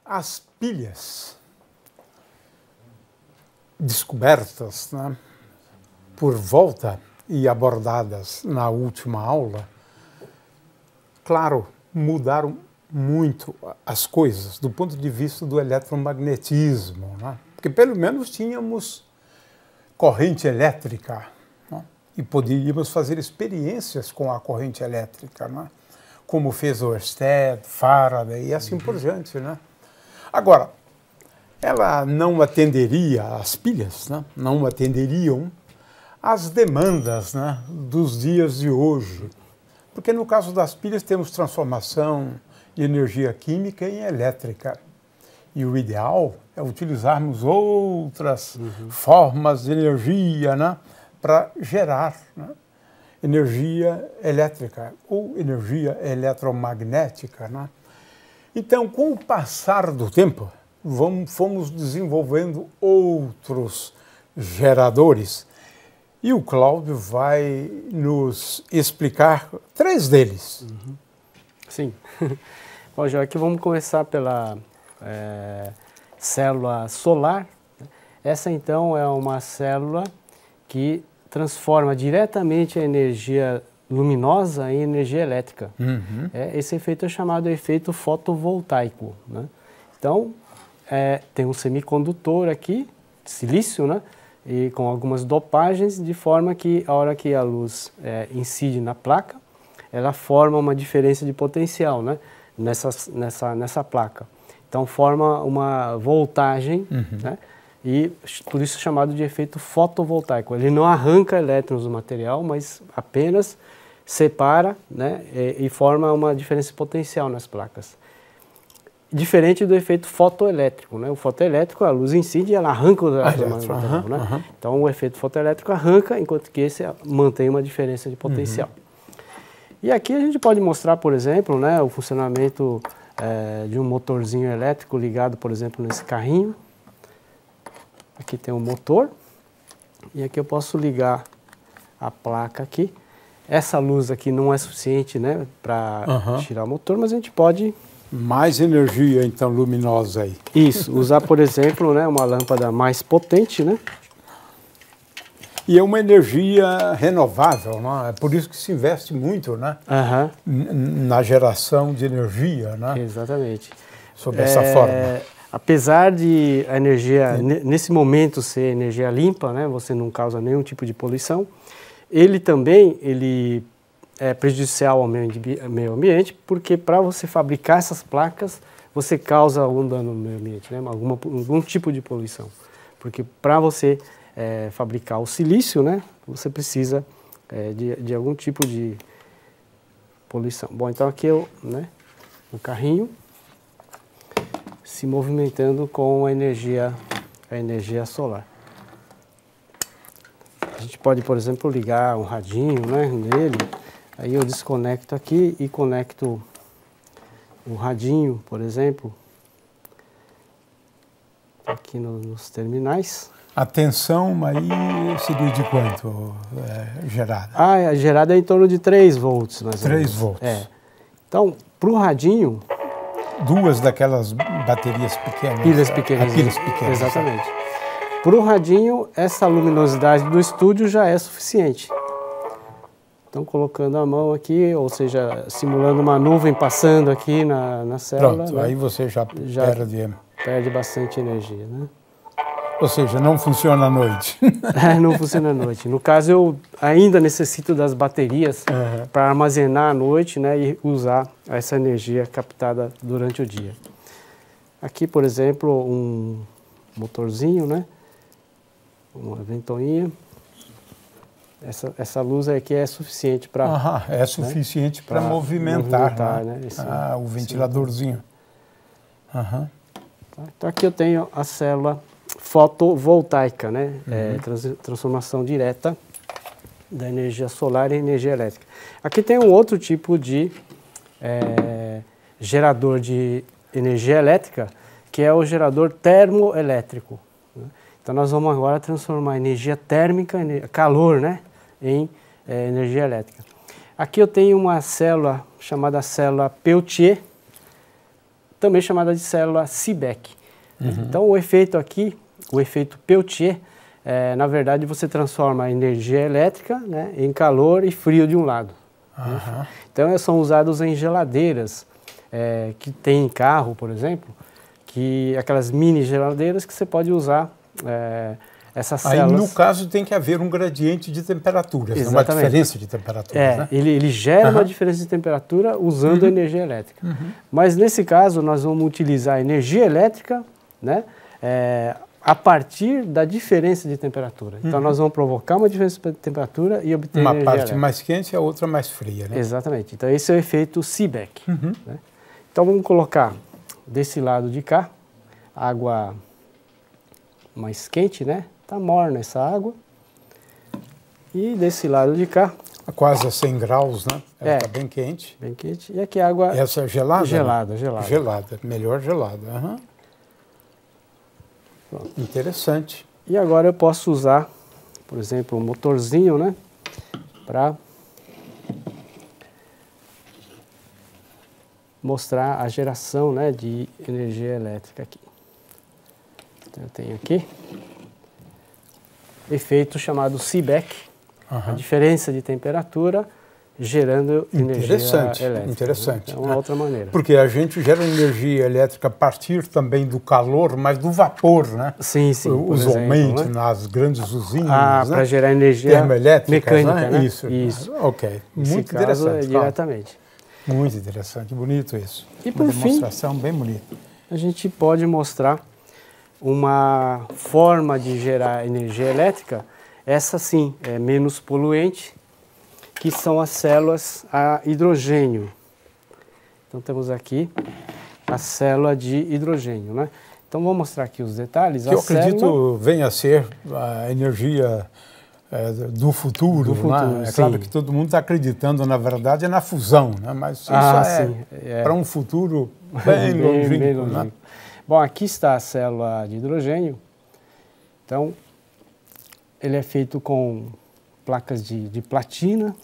As pilhas descobertas, né, por volta e abordadas na última aula, claro, mudaram muito as coisas do ponto de vista do eletromagnetismo, né? Porque pelo menos tínhamos corrente elétrica, né? E poderíamos fazer experiências com a corrente elétrica, né? Como fez Ørsted, Faraday e assim por diante, né? Agora, ela não atenderia, as pilhas, né? Não atenderiam às demandas, né, dos dias de hoje. Porque no caso das pilhas temos transformação de energia química em elétrica. E o ideal é utilizarmos outras formas de energia, né, para gerar, né, energia elétrica ou energia eletromagnética, né? Então, com o passar do tempo, fomos desenvolvendo outros geradores. E o Cláudio vai nos explicar 3 deles. Sim. Bom, já aqui vamos começar pela célula solar. Essa, então, é uma célula que transforma diretamente a energia luminosa em energia elétrica. Esse efeito é chamado de efeito fotovoltaico, né? Então, tem um semicondutor aqui, silício, né? E com algumas dopagens, de forma que a hora que a luz incide na placa, ela forma uma diferença de potencial, né, nessa placa. Então forma uma voltagem, né, e por isso chamado de efeito fotovoltaico. Ele não arranca elétrons do material, mas apenas separa, né, e forma uma diferença de potencial nas placas. Diferente do efeito fotoelétrico, né? O fotoelétrico, a luz incide e ela arranca os elétrons do material, né? Então o efeito fotoelétrico arranca, enquanto que esse mantém uma diferença de potencial. E aqui a gente pode mostrar, por exemplo, né, o funcionamento de um motorzinho elétrico ligado, por exemplo, nesse carrinho. Aqui tem um motor e aqui eu posso ligar a placa aqui. Essa luz aqui não é suficiente, né, para tirar o motor, mas a gente pode... Mais energia, então, luminosa aí. Isso, usar, por exemplo, né, uma lâmpada mais potente, né? E é uma energia renovável, né? É por isso que se investe muito, né? Na geração de energia, né? Exatamente. Sob essa forma. Apesar de a energia, nesse momento, ser energia limpa, né? Você não causa nenhum tipo de poluição, ele também, é prejudicial ao meio ambiente, porque para você fabricar essas placas, você causa algum dano no meio ambiente, né? Algum tipo de poluição. Porque para você fabricar o silício, né, você precisa de algum tipo de poluição. Bom, então aqui o carrinho se movimentando com a energia solar. A gente pode, por exemplo, ligar um radinho, né, nele. Aí eu desconecto aqui e conecto o radinho, por exemplo, aqui nos terminais. A tensão aí seria de quanto gerada? A gerada é em torno de 3 volts, mais ou menos. 3 volts. Então, para o radinho... 2 daquelas baterias pequenas. Pilhas pequenas. Pilhas pequenas. Exatamente. Para o radinho, essa luminosidade do estúdio já é suficiente. Então, colocando a mão aqui, ou seja, simulando uma nuvem passando aqui na célula. Pronto, né? Aí você já perde bastante energia, né? Ou seja, não funciona à noite. Não funciona à noite. No caso, eu ainda necessito das baterias para armazenar à noite, né, e usar essa energia captada durante o dia. Aqui, por exemplo, um motorzinho, né, uma ventoinha. Essa luz aqui é suficiente para... é suficiente, né, para movimentar né? O ventiladorzinho. Então aqui eu tenho a célula fotovoltaica, né? Transformação direta da energia solar em energia elétrica. Aqui tem um outro tipo de gerador de energia elétrica, que é o gerador termoelétrico, né? Então nós vamos agora transformar energia térmica, calor, né, em energia elétrica. Aqui eu tenho uma célula chamada célula Peltier. também chamada de célula Seebeck. Então o efeito aqui, o efeito Peltier, na verdade você transforma a energia elétrica, né, em calor e frio de um lado. Então são usados em geladeiras, que tem em carro, por exemplo, aquelas mini geladeiras que você pode usar essas células. Aí, no caso, tem que haver um gradiente de temperatura, uma diferença de temperatura. Né? Ele gera uma diferença de temperatura usando a energia elétrica. Mas, nesse caso, nós vamos utilizar a energia elétrica, né, a partir da diferença de temperatura. Então, nós vamos provocar uma diferença de temperatura e obter energia elétrica. Uma parte mais quente e a outra mais fria. Né? Exatamente. Então, esse é o efeito Seebeck. Né? Então, vamos colocar desse lado de cá, água mais quente, né? Tá morna essa água. E desse lado de cá... Quase a 100 graus, né? Ela tá bem quente. Bem quente. E aqui a água... Essa é gelada? Gelada, né? gelada. Gelada, melhor gelada. Interessante. E agora eu posso usar, por exemplo, um motorzinho, né? Para mostrar a geração, né, de energia elétrica aqui. Então, eu tenho aqui efeito chamado Seebeck, a diferença de temperatura gerando energia elétrica. Interessante. É uma outra maneira. Porque a gente gera energia elétrica a partir também do calor, mas do vapor, né? Sim. Usualmente, né? Nas grandes usinas, né? Para gerar energia mecânica, né? Isso. Ok. Muito interessante. Diretamente. Muito interessante, bonito isso. E por uma fim, demonstração bem bonita. A gente pode mostrar uma forma de gerar energia elétrica, essa sim é menos poluente, que são as células a hidrogênio. Então temos aqui a célula de hidrogênio, né? Então vou mostrar aqui os detalhes. Que eu acredito venha a ser a energia do futuro, né? É claro que todo mundo está acreditando, na verdade, na fusão, né? Mas isso para um futuro bem longínquo, né? Bom, aqui está a célula de hidrogênio. Então, ele é feito com placas de platina.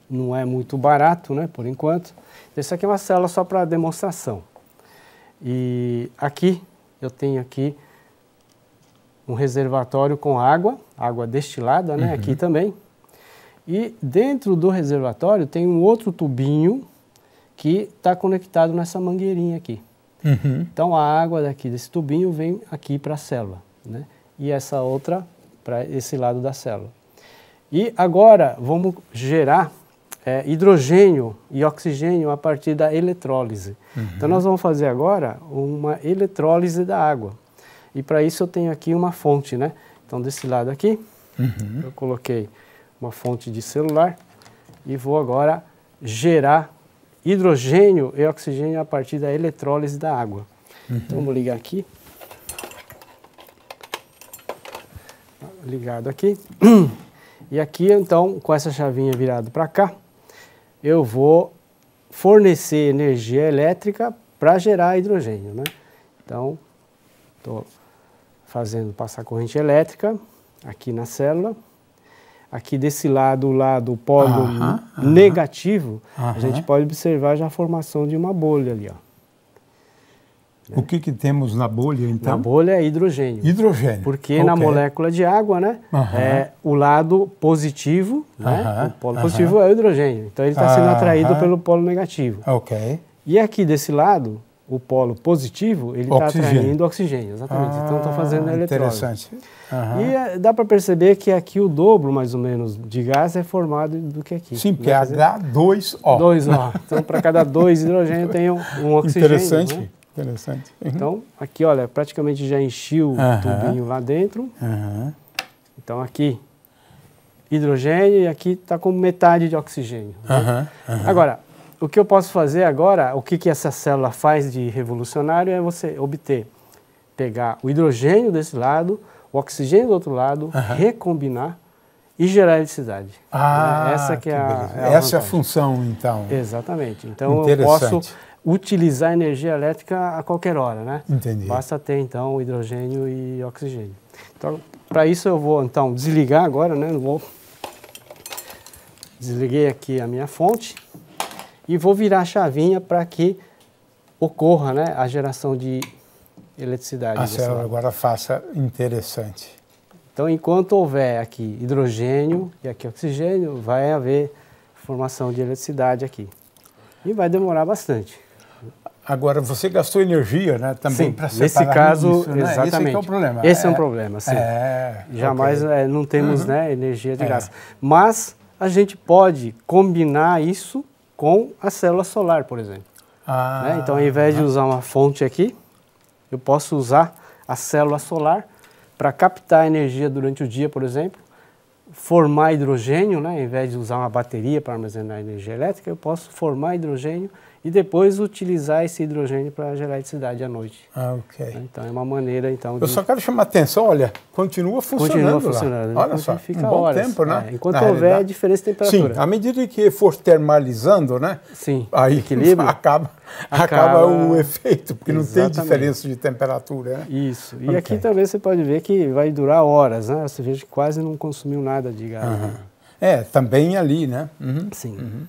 Não é muito barato, né, por enquanto. Isso aqui é uma célula só para demonstração. E aqui, eu tenho aqui um reservatório com água destilada, né, aqui também. E dentro do reservatório tem um outro tubinho que está conectado nessa mangueirinha aqui. Então a água desse tubinho vem aqui para a célula, né? E essa outra para esse lado da célula. E agora vamos gerar hidrogênio e oxigênio a partir da eletrólise. Então nós vamos fazer agora uma eletrólise da água. E para isso eu tenho aqui uma fonte, né? Então desse lado aqui, eu coloquei uma fonte de celular e vou agora gerar hidrogênio e oxigênio a partir da eletrólise da água. Então vamos ligar aqui. Ligado aqui. E aqui então, com essa chavinha virada para cá, eu vou fornecer energia elétrica para gerar hidrogênio, né? Então, estou passar corrente elétrica aqui na célula. Aqui desse lado, o polo negativo, a gente pode observar já a formação de uma bolha ali, ó. O que temos na bolha, então? Na bolha é hidrogênio. Hidrogênio. Porque na molécula de água, né, o lado positivo, né, o polo positivo é o hidrogênio. Então ele está sendo atraído pelo polo negativo. E aqui desse lado, o polo positivo, ele está atraindo oxigênio, exatamente. Então está fazendo a eletrólise. Interessante. E dá para perceber que aqui o dobro, mais ou menos, de gás é formado do que aqui. Sim, porque é H2O. 2O. Então, para cada 2 hidrogênio tem um oxigênio. Interessante. Né? Interessante. Então, aqui, olha, praticamente já enchiu o tubinho lá dentro. Então, aqui, hidrogênio e aqui está com metade de oxigênio. Né? Agora, o que eu posso fazer agora, o que essa célula faz de revolucionário é você pegar o hidrogênio desse lado, o oxigênio do outro lado, recombinar e gerar eletricidade. Essa que é essa é a função, então. Exatamente. Então, eu posso utilizar energia elétrica a qualquer hora, né? Entendi. Basta ter, então, hidrogênio e oxigênio. Então, para isso eu vou, então, desligar agora, né? Desliguei aqui a minha fonte e vou virar a chavinha para que ocorra, né, a geração de eletricidade. A célula agora faça interessante. Então, enquanto houver aqui hidrogênio e aqui oxigênio, vai haver formação de eletricidade aqui. E vai demorar bastante. Agora, você gastou energia, né, também para separar nesse caso, isso, né? exatamente. Esse é que é o problema. Esse é um problema, sim. Jamais não temos né, energia de gás. Mas a gente pode combinar isso com a célula solar, por exemplo. Né? Então, ao invés de usar uma fonte aqui, eu posso usar a célula solar para captar energia durante o dia, por exemplo, formar hidrogênio, né? Ao invés de usar uma bateria para armazenar energia elétrica, eu posso formar hidrogênio e depois utilizar esse hidrogênio para gerar eletricidade à noite. Então é uma maneira então. Eu só quero chamar a atenção, olha, continua funcionando. Continua funcionando. Olha só, fica um bom horas, tempo, né? Enquanto houver diferença de temperatura. Sim, à medida que for termalizando, né? Sim. Aí equilíbrio. acaba o efeito, porque Exatamente. não tem diferença de temperatura, né? Isso. E aqui também você pode ver que vai durar horas, né? Você vê que quase não consumiu nada de gás. Também ali, né? Sim.